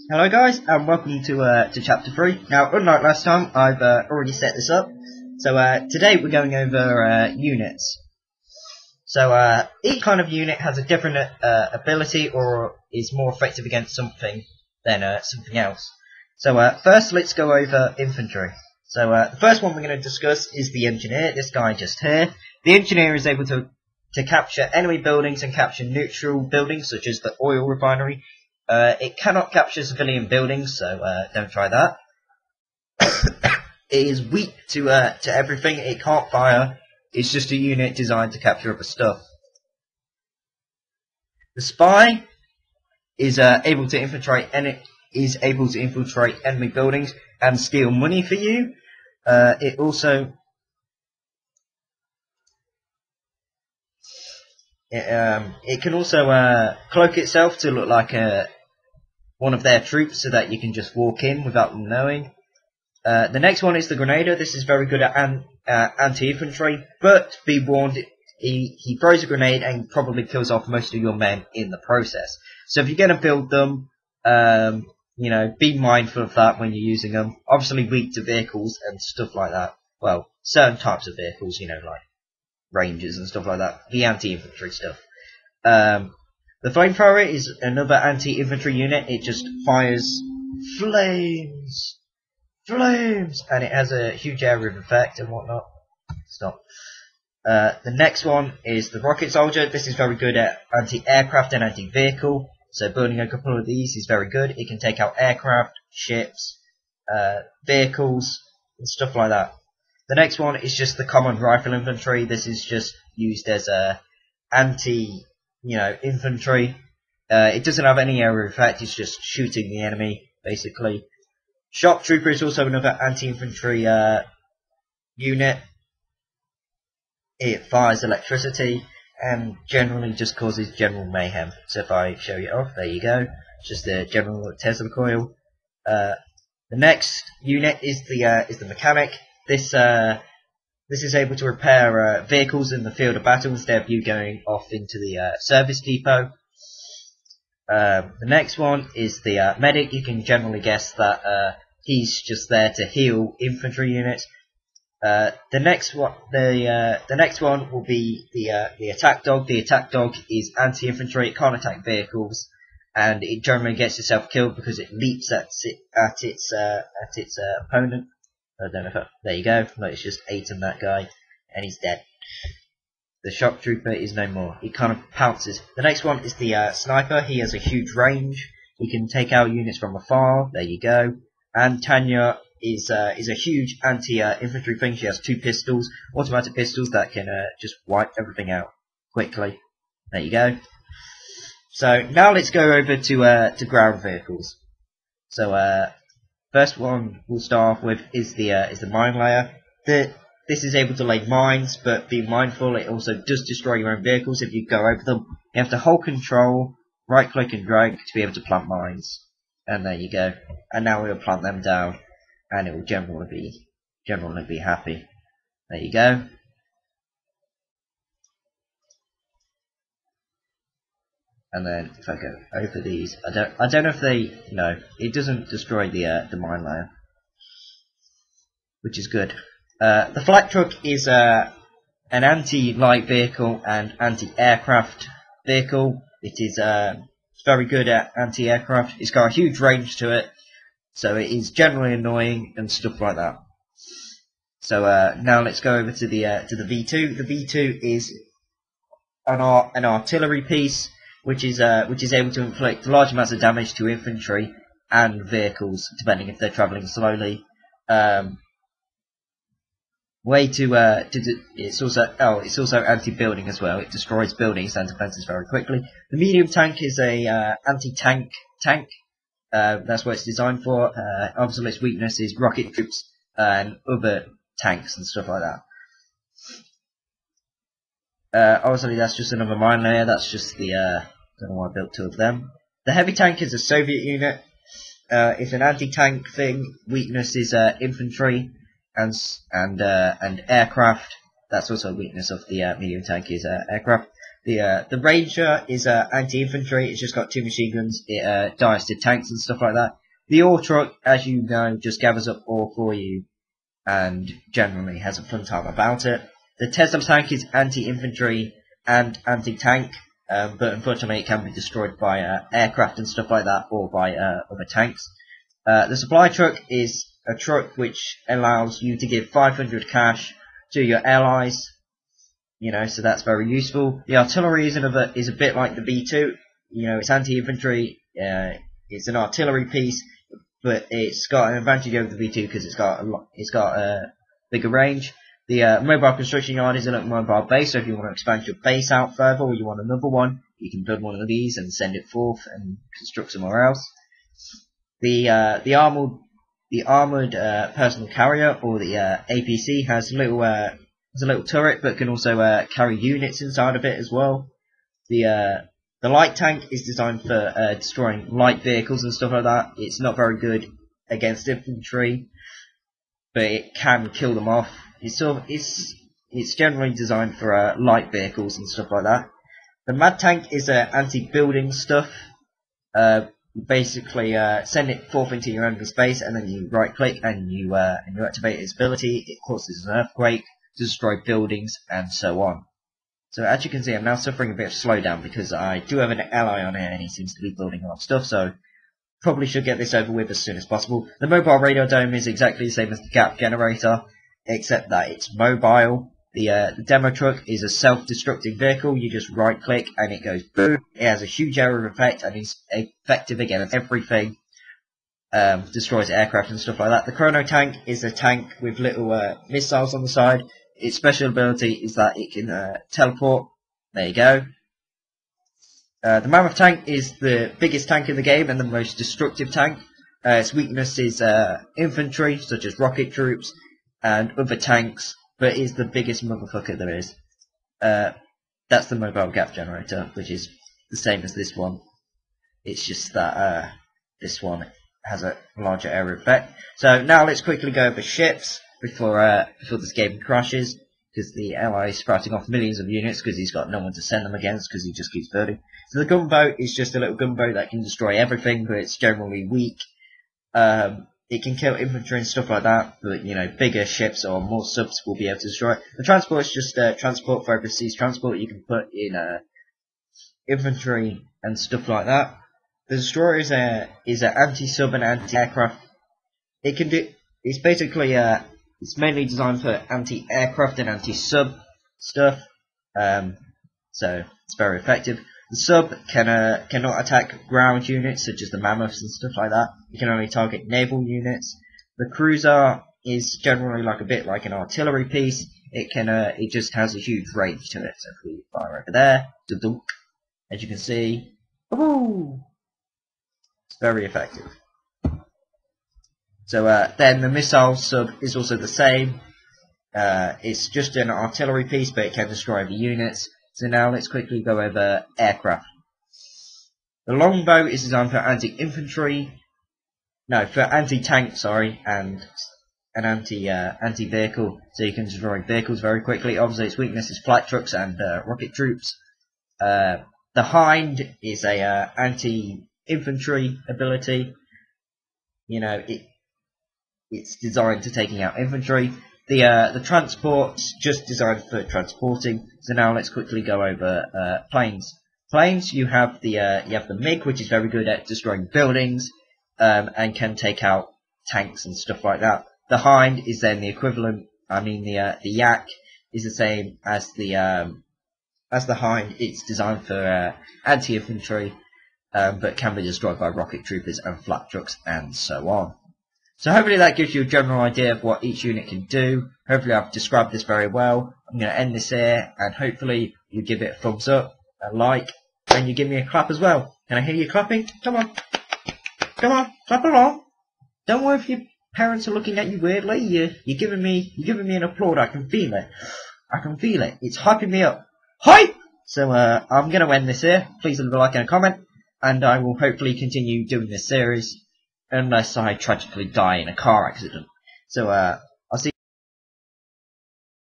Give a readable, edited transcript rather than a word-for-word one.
Hello guys, and welcome to chapter 3. Now, unlike last time, I've already set this up. So today we're going over units. So each kind of unit has a different ability or is more effective against something than something else. So first let's go over infantry. So the first one we're going to discuss is the engineer, this guy just here. The engineer is able to capture enemy buildings and capture neutral buildings such as the oil refinery. It cannot capture civilian buildings, so don't try that. It is weak to everything. It can't fire. It's just a unit designed to capture other stuff. The spy is able to infiltrate enemy buildings and steal money for you. It also it can also cloak itself to look like one of their troops so that you can just walk in without them knowing. The next one is the Grenader. This is very good at anti-infantry, but be warned, he throws a grenade and probably kills off most of your men in the process. So if you're going to build them, you know, be mindful of that when you're using them. Obviously weak to vehicles and stuff like that. Well, certain types of vehicles, you know, like Rangers and stuff like that. The anti-infantry stuff. The flamethrower is another anti-infantry unit. It just fires flames, and it has a huge area of effect and whatnot. Stop. The next one is the rocket soldier. This is very good at anti-aircraft and anti-vehicle. So building a couple of these is very good. It can take out aircraft, ships, vehicles, and stuff like that. The next one is just the common rifle infantry. This is just used as a infantry. It doesn't have any area of effect. It's just shooting the enemy, basically. Shock trooper is also another anti-infantry unit. It fires electricity and generally just causes general mayhem. So if I show you off, there you go. It's just a general Tesla coil. The next unit is the mechanic. This is able to repair vehicles in the field of battle instead of you going off into the service depot. The next one is the medic. You can generally guess that he's just there to heal infantry units. The next one will be the attack dog. The attack dog is anti-infantry. It can't attack vehicles, and it generally gets itself killed because it leaps at its opponent. I don't know if there you go. No, it's just eaten that guy, and he's dead. The shock trooper is no more. He kind of pounces. The next one is the sniper. He has a huge range. He can take out units from afar. There you go. And Tanya is a huge anti-infantry thing. She has 2 pistols, automatic pistols that can just wipe everything out quickly. There you go. So now let's go over to ground vehicles. So first one we'll start off with is the mine layer. This is able to lay mines, but be mindful it also does destroy your own vehicles if you go over them. You have to hold control, right click and drag to be able to plant mines. And there you go. And now we'll plant them down, and it will generally be happy. There you go. And then if I go over these, I don't know if they it doesn't destroy the mine layer, which is good. The flak truck is an anti-light vehicle and anti-aircraft vehicle. It is very good at anti-aircraft. It's got a huge range to it, so it is generally annoying and stuff like that. So now let's go over to the V2. The V2 is an artillery piece, which is able to inflict large amounts of damage to infantry and vehicles, depending if they're travelling slowly. It's also anti-building as well. It destroys buildings and defences very quickly. The medium tank is a anti-tank tank. That's what it's designed for. Obviously, its weakness is rocket troops and other tanks and stuff like that. Obviously, that's just another mine layer. That's just the don't know why I built 2 of them. The heavy tank is a Soviet unit. It's an anti-tank thing. Weakness is infantry and aircraft. That's also a weakness of the medium tank is aircraft. The Ranger is anti-infantry. It's just got 2 machine guns. It dives to tanks and stuff like that. The ore truck, as you know, just gathers up ore for you and generally has a fun time about it. The Tesla tank is anti-infantry and anti-tank, but unfortunately it can be destroyed by aircraft and stuff like that, or by other tanks. The supply truck is a truck which allows you to give 500 cash to your allies. You know, so that's very useful. The artillery is a bit like the B2. You know, it's anti-infantry. It's an artillery piece, but it's got an advantage over the B2 because it's got a bigger range. The mobile construction yard is a little mobile base. So if you want to expand your base out further, or you want another one, you can build one of these and send it forth and construct somewhere else. The armored personal carrier, or the APC, has a little turret, but can also carry units inside of it as well. The light tank is designed for destroying light vehicles and stuff like that. It's not very good against infantry, but it can kill them off. It's generally designed for light vehicles and stuff like that. The mad tank is anti-building stuff. Basically, send it forth into your enemy space, and then you right click and you activate its ability. It causes an earthquake to destroy buildings and so on. So as you can see, I'm now suffering a bit of slowdown because I do have an ally on here and he seems to be building a lot of stuff, so probably should get this over with as soon as possible. The mobile radar dome is exactly the same as the gap generator, except that it's mobile. The demo truck is a self-destructing vehicle. You just right click and it goes boom. It has a huge area of effect and is effective against everything. Destroys aircraft and stuff like that. The chrono tank is a tank with little missiles on the side. Its special ability is that it can teleport. There you go. The mammoth tank is the biggest tank in the game and the most destructive tank. Its weakness is infantry, such as rocket troops and other tanks, but is the biggest motherfucker there is. That's the mobile gap generator, which is the same as this one. It's just that this one has a larger area effect. So now let's quickly go over ships before this game crashes, because the ally is sprouting off millions of units because he's got no one to send them against because he just keeps building. So the gunboat is just a little gunboat that can destroy everything, but it's generally weak. It can kill infantry and stuff like that, but you know, bigger ships or more subs will be able to destroy it. The transport is just transport for overseas transport. You can put in infantry and stuff like that. The destroyer is an anti-sub and anti-aircraft. It's basically it's mainly designed for anti-aircraft and anti-sub stuff. So it's very effective. The sub cannot attack ground units such as the mammoths and stuff like that. It can only target naval units. The cruiser is generally a bit like an artillery piece. It just has a huge range to it. So if we fire over there, as you can see, it's very effective. So then the missile sub is also the same. It's just an artillery piece, but it can destroy the units. So now let's quickly go over aircraft. The longbow is designed for anti-infantry, for anti-tank, sorry, and an anti-vehicle, so you can destroy vehicles very quickly. Obviously, its weakness is flat trucks and rocket troops. The hind is a anti-infantry ability. You know, it's designed to taking out infantry. The transport's just designed for transporting. So now let's quickly go over planes. Planes, you have the MiG, which is very good at destroying buildings, and can take out tanks and stuff like that. The hind is then the equivalent. I mean, the yak is the same as the hind. It's designed for anti-infantry, but can be destroyed by rocket troopers and flat trucks and so on. So hopefully that gives you a general idea of what each unit can do. Hopefully I've described this very well. I'm going to end this here, and hopefully you give it a thumbs up, a like, and you give me a clap as well. Can I hear you clapping? Come on. Come on, clap along. Don't worry if your parents are looking at you weirdly. You're giving me an applaud. I can feel it. I can feel it. It's hyping me up. Hype! So I'm going to end this here. Please leave a like and a comment, and I will hopefully continue doing this series. Unless I tragically die in a car accident. So,